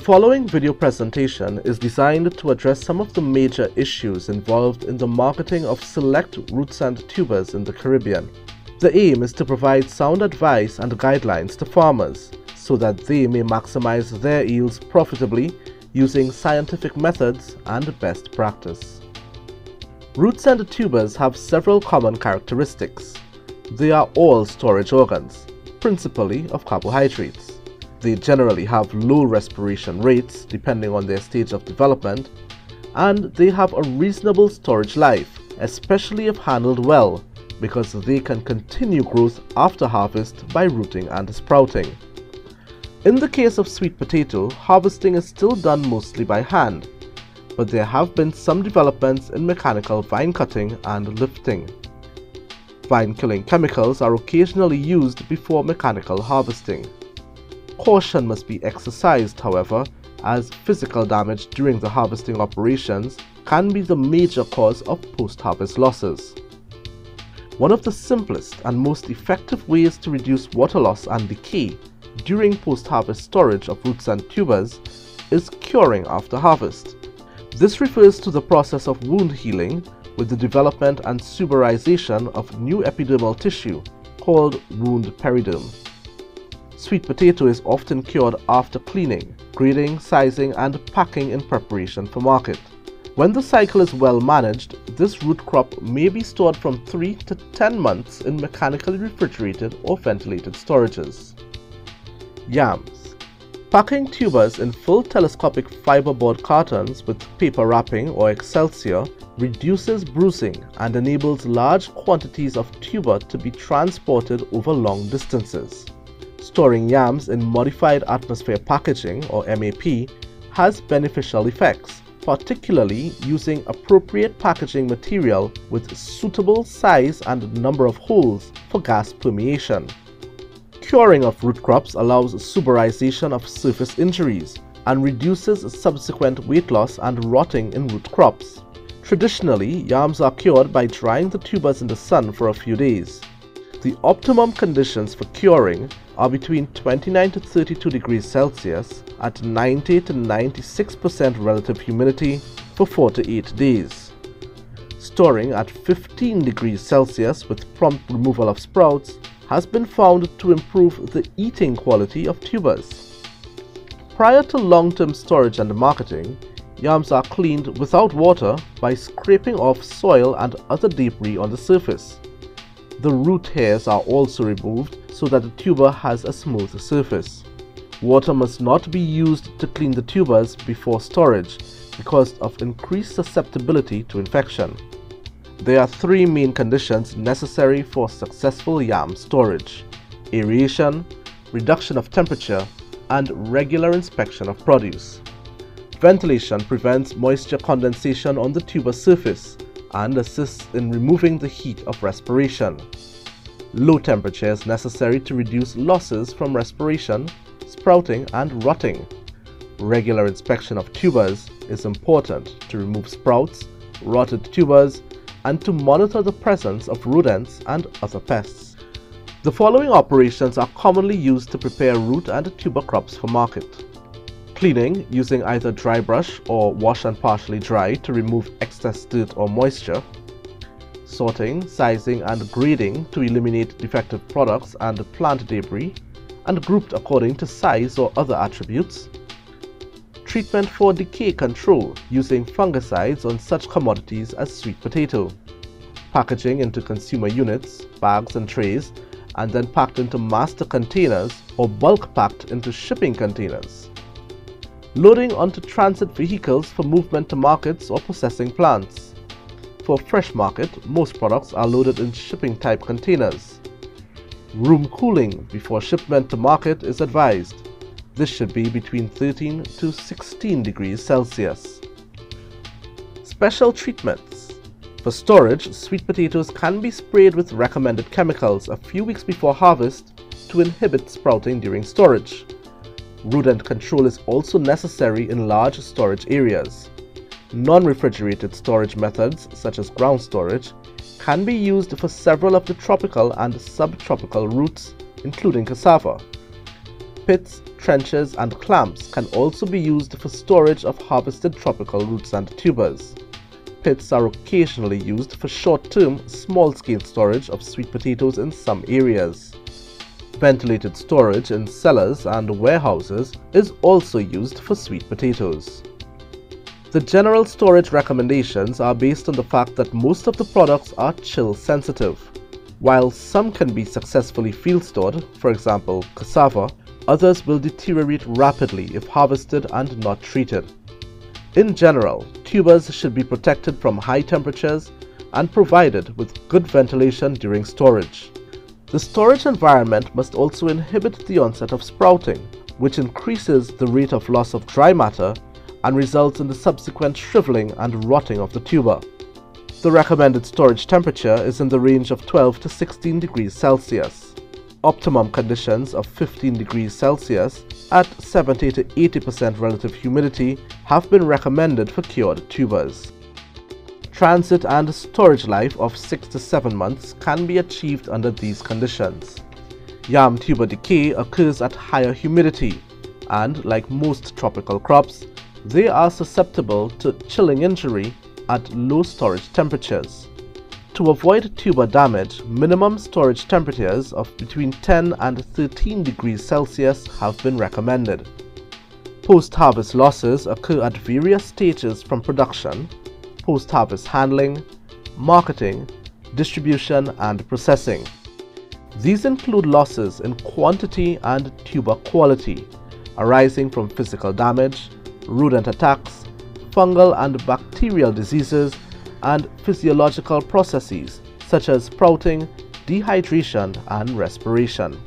following video presentation is designed to address some of the major issues involved in the marketing of select roots and tubers in the Caribbean. The aim is to provide sound advice and guidelines to farmers so that they may maximize their yields profitably using scientific methods and best practice. Roots and tubers have several common characteristics. They are all storage organs, principally of carbohydrates. They generally have low respiration rates depending on their stage of development, and they have a reasonable storage life, especially if handled well, because they can continue growth after harvest by rooting and sprouting. In the case of sweet potato, harvesting is still done mostly by hand, but there have been some developments in mechanical vine cutting and lifting. Vine-killing chemicals are occasionally used before mechanical harvesting. Caution must be exercised, however, as physical damage during the harvesting operations can be the major cause of post-harvest losses. One of the simplest and most effective ways to reduce water loss and decay during post-harvest storage of roots and tubers is curing after harvest. This refers to the process of wound healing with the development and suberization of new epidermal tissue called wound periderm. Sweet potato is often cured after cleaning, grading, sizing, and packing in preparation for market. When the cycle is well managed, this root crop may be stored from 3 to 10 months in mechanically refrigerated or ventilated storages. Yams. Packing tubers in full telescopic fiberboard cartons with paper wrapping or Excelsior reduces bruising and enables large quantities of tuber to be transported over long distances. Storing yams in modified atmosphere packaging or MAP has beneficial effects, particularly using appropriate packaging material with suitable size and number of holes for gas permeation. Curing of root crops allows suberization of surface injuries and reduces subsequent weight loss and rotting in root crops. Traditionally, yams are cured by drying the tubers in the sun for a few days. The optimum conditions for curing are between 29 to 32 degrees Celsius at 90 to 96% relative humidity for 4 to 8 days. Storing at 15 degrees Celsius with prompt removal of sprouts has been found to improve the eating quality of tubers. Prior to long-term storage and marketing, yams are cleaned without water by scraping off soil and other debris on the surface. The root hairs are also removed so that the tuber has a smooth surface. Water must not be used to clean the tubers before storage because of increased susceptibility to infection. There are 3 main conditions necessary for successful yam storage: aeration, reduction of temperature, and regular inspection of produce. Ventilation prevents moisture condensation on the tuber surface and assists in removing the heat of respiration. Low temperature is necessary to reduce losses from respiration, sprouting, and rotting. Regular inspection of tubers is important to remove sprouts, rotted tubers, and to monitor the presence of rodents and other pests. The following operations are commonly used to prepare root and tuber crops for market: cleaning using either dry brush or wash and partially dry to remove excess dirt or moisture, sorting, sizing, and grading to eliminate defective products and plant debris, and grouped according to size or other attributes, treatment for decay control using fungicides on such commodities as sweet potato, packaging into consumer units, bags, and trays, and then packed into master containers or bulk packed into shipping containers, loading onto transit vehicles for movement to markets or processing plants. For fresh market, most products are loaded in shipping type containers. Room cooling before shipment to market is advised. This should be between 13 to 16 degrees Celsius. Special treatments. For storage, sweet potatoes can be sprayed with recommended chemicals a few weeks before harvest to inhibit sprouting during storage. Rodent control is also necessary in large storage areas. Non-refrigerated storage methods, such as ground storage, can be used for several of the tropical and subtropical roots, including cassava. Pits, trenches, and clamps can also be used for storage of harvested tropical roots and tubers. Pits are occasionally used for short-term, small-scale storage of sweet potatoes in some areas. Ventilated storage in cellars and warehouses is also used for sweet potatoes. The general storage recommendations are based on the fact that most of the products are chill sensitive. While some can be successfully field stored, for example cassava, others will deteriorate rapidly if harvested and not treated. In general, tubers should be protected from high temperatures and provided with good ventilation during storage. The storage environment must also inhibit the onset of sprouting, which increases the rate of loss of dry matter and results in the subsequent shriveling and rotting of the tuber. The recommended storage temperature is in the range of 12 to 16 degrees Celsius. Optimum conditions of 15 degrees Celsius at 70 to 80% relative humidity have been recommended for cured tubers. Transit and storage life of 6 to 7 months can be achieved under these conditions. Yam tuber decay occurs at higher humidity and, like most tropical crops, they are susceptible to chilling injury at low storage temperatures. To avoid tuber damage, minimum storage temperatures of between 10 and 13 degrees Celsius have been recommended. Post-harvest losses occur at various stages from production, post-harvest handling, marketing, distribution, and processing. These include losses in quantity and tuber quality, arising from physical damage, rodent attacks, fungal and bacterial diseases, and physiological processes such as sprouting, dehydration, and respiration.